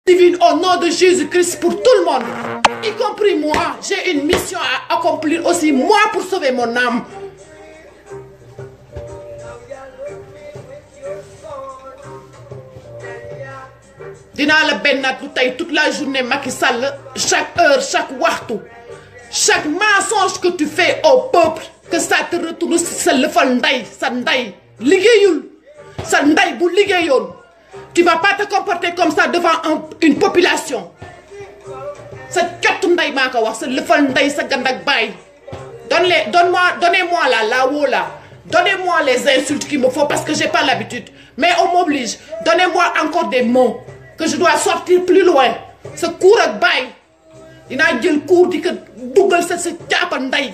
divine au nom de Jésus-Christ pour tout le monde, y compris moi. J'ai une mission à accomplir aussi, moi, pour sauver mon âme. Dinaa la bennat lu tey toute la journée Macky Sall, chaque heure, chaque waxtu, chaque mensonge que tu fais au peuple, que ça te retourne sa lëfal ndey, sa ndey liggéeyul, sa ndey bu liggéeyoon. Tu vas pas te comporter comme ça devant une population. Sa cottu ndey maa ko wax, sa lëfal ndey, sa gandak baay. Donnez-moi la wola. Donnez-moi les insultes qu'il me faut parce que j'ai pas l'habitude. Mais on m'oblige. Donnez-moi encore des mots que je dois sortir plus loin. Ce cours ak baay. Dinaa jël cours di ko dugal sa caapa ndey.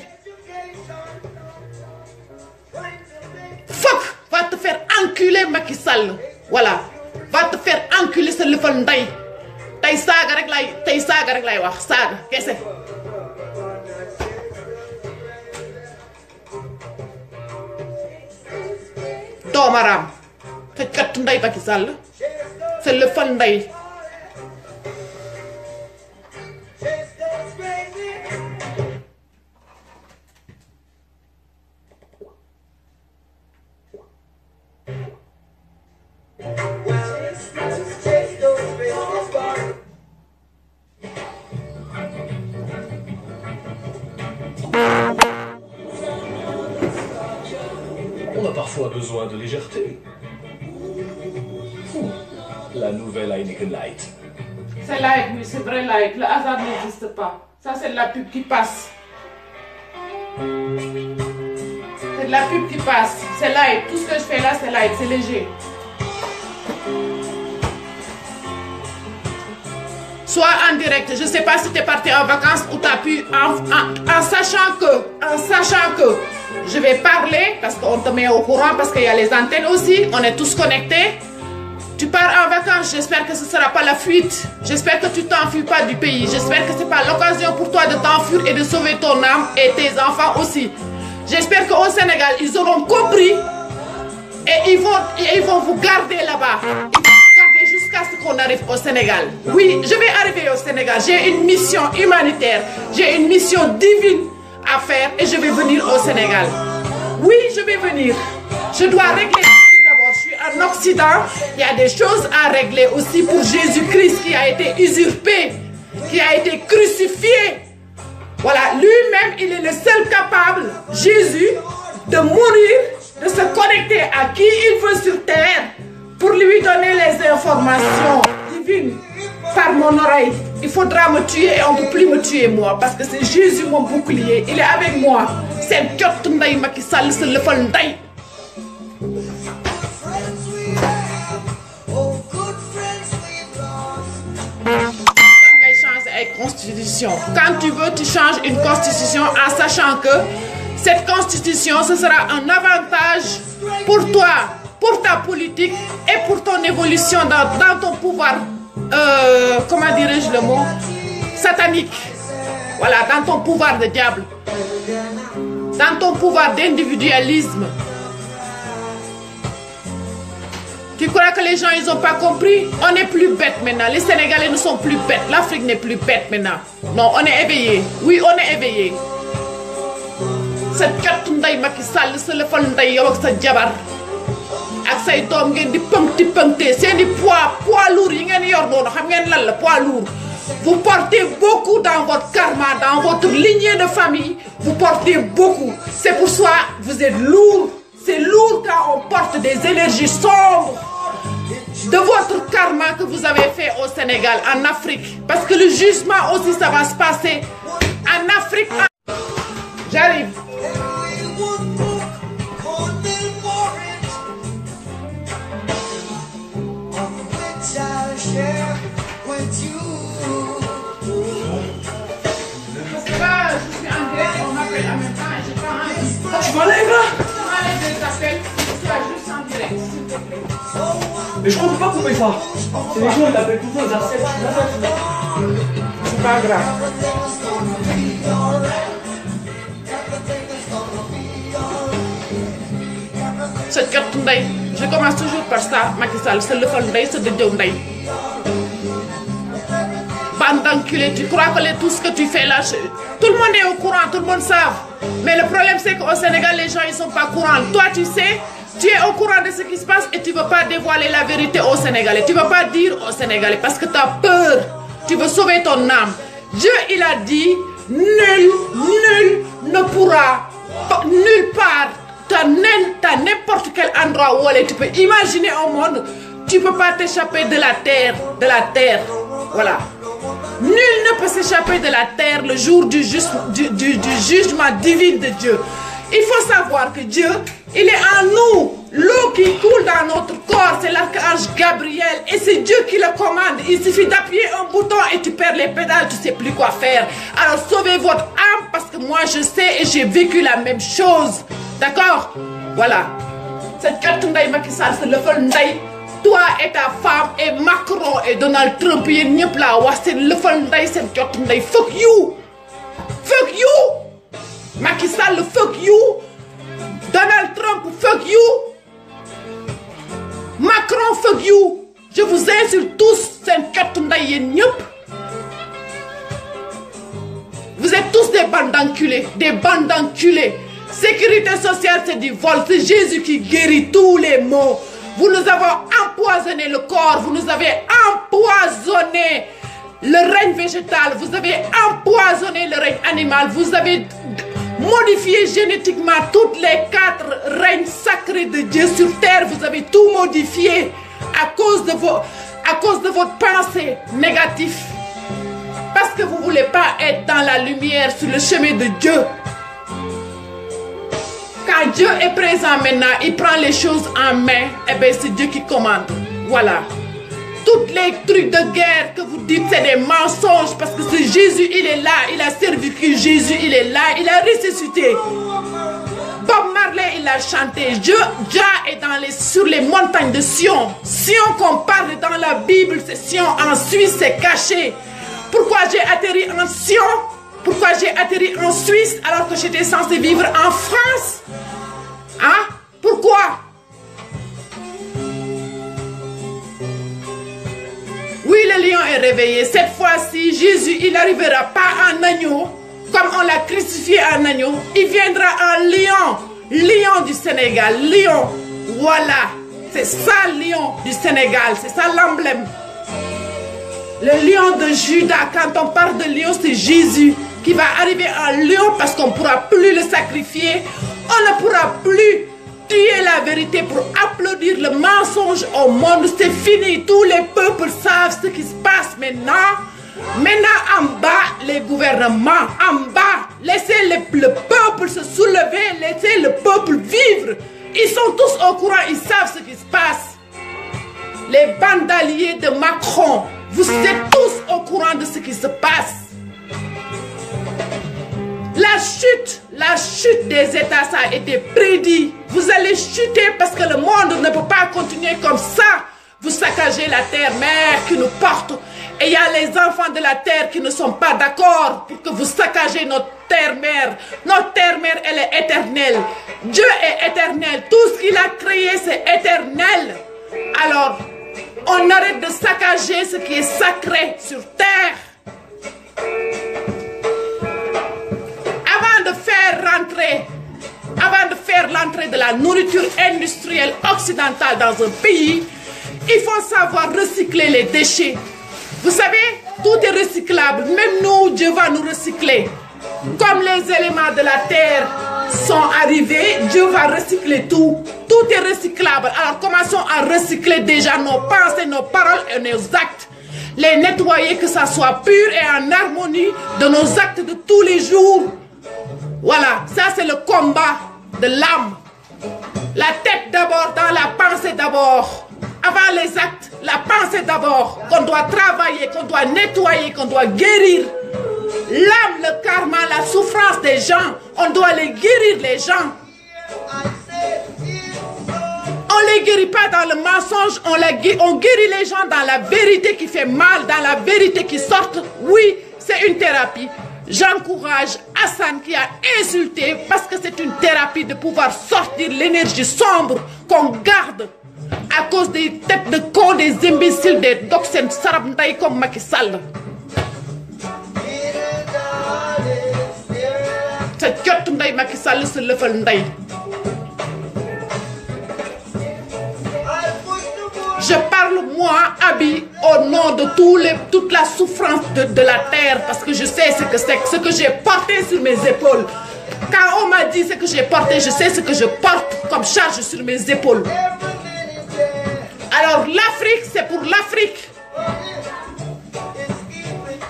Fuck, va te faire enculer Macky Sall. Voilà. Va te faire enculer sa lëfal ndey. Tey saaga rek lay wax, saaga kese. Doomaram sa kat ndey Macky Sall sa lëfal ndey. On a parfois besoin de légèreté. La nouvelle Heineken Light. C'est light, oui, c'est vrai light. Le hasard n'existe pas. Ça, c'est de la pub qui passe. C'est de la pub qui passe. C'est light. Tout ce que je fais là, c'est light, c'est léger. Sois en direct. Je ne sais pas si tu es parti en vacances ou tu as pu, en sachant que je vais parler, parce qu'on te met au courant, parce qu'il y a les antennes aussi, on est tous connectés. Tu pars en vacances, j'espère que ce ne sera pas la fuite. J'espère que tu t'enfuis pas du pays. J'espère que ce n'est pas l'occasion pour toi de t'enfuir et de sauver ton âme et tes enfants aussi. J'espère qu'au Sénégal, ils auront compris et ils vont vous garder là-bas. Jusqu'à ce qu'on arrive au Sénégal. Oui, je vais arriver au Sénégal. J'ai une mission humanitaire. J'ai une mission divine à faire et je vais venir au Sénégal. Oui, je vais venir. Je dois régler d'abord. Je suis en Occident. Il y a des choses à régler aussi pour Jésus-Christ qui a été usurpé, qui a été crucifié. Voilà, lui-même, il est le seul capable, Jésus, de mourir, de se connecter à qui il veut sur terre, pour lui donner les informations divines par mon oreille. Il faudra me tuer et on ne peut plus me tuer moi parce que c'est Jésus mon bouclier. Il est avec moi. C'est Kyoto Ndeye Macky Sall, c'est le fol Ndeye. Constitution. Quand tu veux, tu changes une constitution en sachant que cette constitution, ce sera un avantage pour toi, pour ta politique et pour ton évolution dans ton pouvoir, comment dirais-je le mot, satanique. Voilà, dans ton pouvoir de diable, dans ton pouvoir d'individualisme. Tu crois que les gens, ils n'ont pas compris? On n'est plus bêtes maintenant. Les Sénégalais ne sont plus bêtes. L'Afrique n'est plus bête maintenant. Non, on est éveillé. Oui, on est éveillé. Cette carte Ndeye Macky Sall, c'est le fol Ndeye yow ak sa jabar. Ak say doom ngeen di pëngte c'est du poids lourd yi ngeen yor noonu xam ngeen lan la poids lourd. Vous portez beaucoup dans votre karma, dans votre lignée de famille. Vous portez beaucoup. C'est pour ça que vous êtes lourd. C'est lourd quand on porte des énergies sombres de votre karma que vous avez fait au Sénégal, en Afrique. Parce que le jugement aussi, ça va se passer en Afrique. J'arrive. Je sais pas, je suis en direct, on m'appelle en même temps et j'ai pas envie. Tu vas aller là? Juste en direct, s'il te plaît. Mais je crois qu'on peut pas couper ça. C'est les gens qui t'appellent tout le temps, ils acceptent. C'est pas grave. Cette carte Ndeye, je commence toujours par ça, Macky Sall, c'est le fol Ndeye, c'est de Dieu Ndeye. bande d'enculés, tu crois que tout ce que tu fais là, tout le monde est au courant, tout le monde sait. Mais le problème c'est qu'au Sénégal, les gens ils sont pas courants. Toi tu sais, tu es au courant de ce qui se passe et tu veux pas dévoiler la vérité aux Sénégalais. Tu veux pas dire aux Sénégalais parce que tu as peur. Tu veux sauver ton âme. Dieu il a dit, nul ne pourra, nulle part, t'as n'importe quel endroit où aller. Tu peux imaginer un monde, tu peux pas t'échapper de la terre, voilà. Nul ne peut s'échapper de la terre le jour du jugement divin de Dieu. Il faut savoir que Dieu, il est en nous. L'eau qui coule dans notre corps, c'est l'archange Gabriel. Et c'est Dieu qui le commande. Il suffit d'appuyer un bouton et tu perds les pédales, tu ne sais plus quoi faire. Alors sauvez votre âme parce que moi je sais et j'ai vécu la même chose. D'accord? Voilà. Cette carte Ndaye Macky Sall, c'est le fol Ndaye. Toi et ta femme et Macron et Donald Trump, c'est le fol Ndaye, c'est carte Ndaye. Fuck you! Fuck you! Macky Sall, fuck you! Donald Trump, fuck you! Macron, fuck you! Je vous insulte tous, c'est une carte Ndaye Nyup. Vous êtes tous des bandes d'enculés, des bandes d'enculés. Sécurité sociale, c'est du vol. C'est Jésus qui guérit tous les maux. Vous nous avez empoisonné le corps. Vous nous avez empoisonné le règne végétal. Vous avez empoisonné le règne animal. Vous avez modifié génétiquement toutes les 4 règnes sacrés de Dieu sur terre. Vous avez tout modifié à cause de votre pensée négative. Parce que vous ne voulez pas être dans la lumière sur le chemin de Dieu. Quand Dieu est présent maintenant, il prend les choses en main, et bien c'est Dieu qui commande. Voilà. Toutes les trucs de guerre que vous dites, c'est des mensonges parce que c'est Jésus, il est là, il a servi que Jésus, il est là, il a ressuscité. Bob Marley, il a chanté. Dieu est sur les montagnes de Sion. Sion qu'on parle dans la Bible, c'est Sion. En Suisse, c'est caché. Pourquoi j'ai atterri en Sion? Pourquoi j'ai atterri en Suisse alors que j'étais censé vivre en France? Hein? Pourquoi? Oui, le lion est réveillé. Cette fois-ci, Jésus, il n'arrivera pas en agneau, comme on l'a crucifié en agneau. Il viendra en lion. Lion du Sénégal. Lion. Voilà. C'est ça, lion du Sénégal. C'est ça l'emblème. Le lion de Juda, quand on parle de lion, c'est Jésus qui va arriver en lion parce qu'on ne pourra plus le sacrifier. On ne pourra plus tuer la vérité pour applaudir le mensonge au monde. C'est fini. Tous les peuples savent ce qui se passe maintenant. Maintenant, en bas, les gouvernements, en bas, laissez le peuple se soulever, laissez le peuple vivre. Ils sont tous au courant, ils savent ce qui se passe. Les bandaliers de Macron, vous êtes tous au courant de ce qui se passe. La chute des États, ça a été prédit. Vous allez chuter parce que le monde ne peut pas continuer comme ça. Vous saccagez la terre-mère qui nous porte. Et il y a les enfants de la terre qui ne sont pas d'accord pour que vous saccagez notre terre-mère. Notre terre-mère, elle est éternelle. Dieu est éternel. Tout ce qu'il a créé, c'est éternel. Alors, on arrête de saccager ce qui est sacré sur terre. Avant de faire l'entrée de la nourriture industrielle occidentale dans un pays, il faut savoir recycler les déchets. Vous savez, tout est recyclable. Même nous, Dieu va nous recycler. Comme les éléments de la terre sont arrivés, Dieu va recycler tout. Tout est recyclable. Alors commençons à recycler déjà nos pensées, nos paroles et nos actes. Les nettoyer, que ça soit pur et en harmonie de nos actes de tous les jours. Voilà, ça c'est le combat de l'âme. La tête d'abord, dans la pensée d'abord. Avant les actes, la pensée d'abord. Qu'on doit travailler, qu'on doit nettoyer, qu'on doit guérir. L'âme, le karma, la souffrance des gens, on doit les guérir les gens. On ne les guérit pas dans le mensonge, on guérit les gens dans la vérité qui fait mal, dans la vérité qui sort. Oui, c'est une thérapie. J'encourage Hassan qui a insulté parce que c'est une thérapie de pouvoir sortir l'énergie sombre qu'on garde à cause des têtes de cons, des imbéciles, des doxènes sarabndaï comme Macky Sall. Nday Macky Sall sa lëfal nday. Je parle, moi, Abi, au nom de toute la souffrance de la terre, parce que je sais ce que c'est, ce que j'ai porté sur mes épaules. Quand on m'a dit ce que j'ai porté, je sais ce que je porte comme charge sur mes épaules. Alors l'Afrique, c'est pour l'Afrique.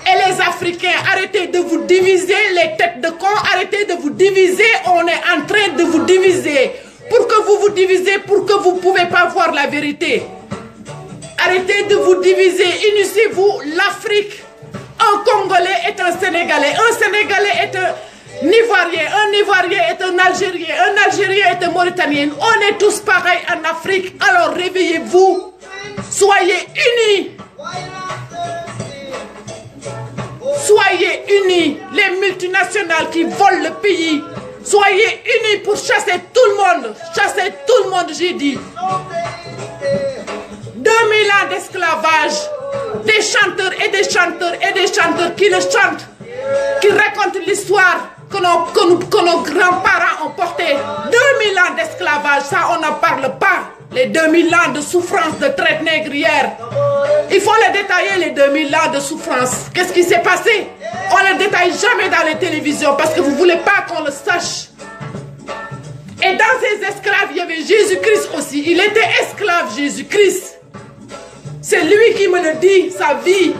Et les Africains, arrêtez de vous diviser, les têtes de con, arrêtez de vous diviser, on est en train de vous diviser. Pour que vous vous divisez, pour que vous ne pouvez pas voir la vérité. Arrêtez de vous diviser, unissez-vous, l'Afrique. Un Congolais est un Sénégalais, un Sénégalais est un Ivoirien est un Algérien est un Mauritanien. On est tous pareils en Afrique, alors réveillez-vous, soyez unis. Soyez unis, les multinationales qui volent le pays. Soyez unis pour chasser tout le monde, j'ai dit. 2000 ans d'esclavage, des chanteurs et des chanteurs qui le chantent, qui racontent l'histoire que nos grands-parents ont portée. 2000 ans d'esclavage, ça on n'en parle pas. Les 2000 ans de souffrance, de traite négrière. Il faut les détailler, les 2000 ans de souffrance. Qu'est-ce qui s'est passé? On ne les détaille jamais dans les télévisions parce que vous ne voulez pas qu'on le sache. Et dans ces esclaves, il y avait Jésus-Christ aussi. Il était esclave, Jésus-Christ. C'est lui qui me le dit, sa vie.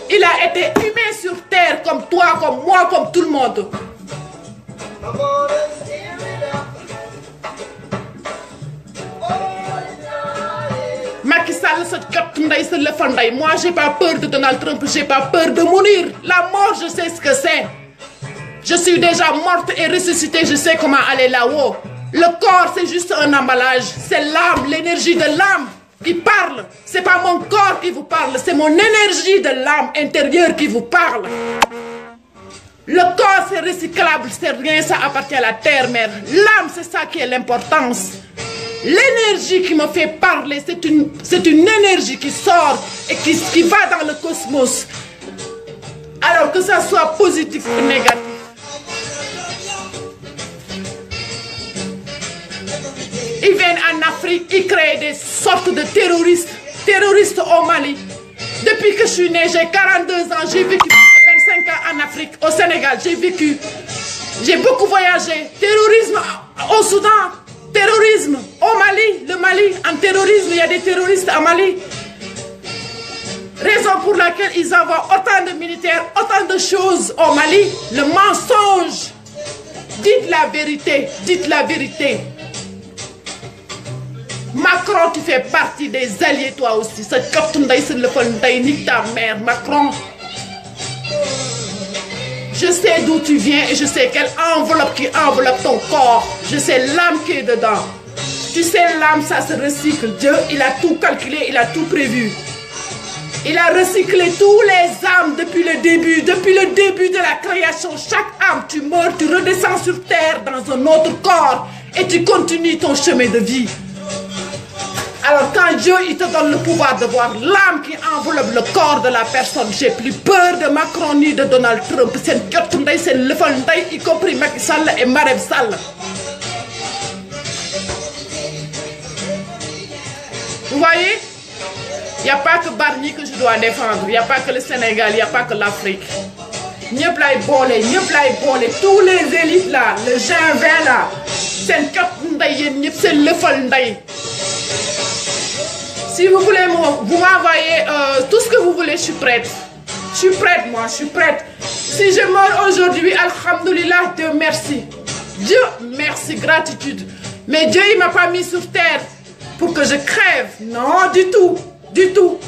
Il a été humain sur terre comme toi, comme moi, comme tout le monde. Macky Sall, moi, j'ai pas peur de Donald Trump, j'ai pas peur de mourir. La mort, je sais ce que c'est. Je suis déjà morte et ressuscitée, je sais comment aller là-haut. Le corps, c'est juste un emballage. C'est l'âme, l'énergie de l'âme qui parle. C'est pas mon corps qui vous parle, c'est mon énergie de l'âme intérieure qui vous parle. Le corps, c'est recyclable, c'est rien, ça appartient à la terre-mère. L'âme, c'est ça qui est l'importance. L'énergie qui me fait parler, c'est une énergie qui sort et qui va dans le cosmos. Alors que ça soit positif ou négatif. Ils viennent en Afrique, ils créent des sortes de terroristes au Mali. Depuis que je suis née, j'ai 42 ans, j'ai vécu 25 ans en Afrique, au Sénégal, j'ai vécu. J'ai beaucoup voyagé. Terrorisme au Soudan, terrorisme au Mali, le Mali, en terrorisme, il y a des terroristes en Mali. Raison pour laquelle ils envoient autant de militaires, autant de choses au Mali. Le mensonge. Dites la vérité, dites la vérité. Macron, tu fais partie des alliés, toi aussi. C'est ta mère, Macron. Je sais d'où tu viens et je sais quelle enveloppe qui enveloppe ton corps. Je sais l'âme qui est dedans. Tu sais, l'âme, ça se recycle. Dieu, il a tout calculé, il a tout prévu. Il a recyclé tous les âmes depuis le début de la création. Chaque âme, tu meurs, tu redescends sur terre dans un autre corps et tu continues ton chemin de vie. Alors quand Dieu il te donne le pouvoir de voir l'âme qui enveloppe le corps de la personne, j'ai plus peur de Macron ni de Donald Trump. C'est le y compris Macky Sall et Marème Sall. Vous voyez, il n'y a pas que Bargny que je dois défendre, il n'y a pas que le Sénégal, il n'y a pas que l'Afrique. Tous les élites là, le G20 là, c'est le Folnday. Si vous voulez, vous m'envoyez tout ce que vous voulez, je suis prête. Je suis prête, moi, je suis prête. Si je meurs aujourd'hui, alhamdoulilah, Dieu merci. Dieu merci, gratitude. Mais Dieu, il ne m'a pas mis sur terre pour que je crève. Non, du tout, du tout.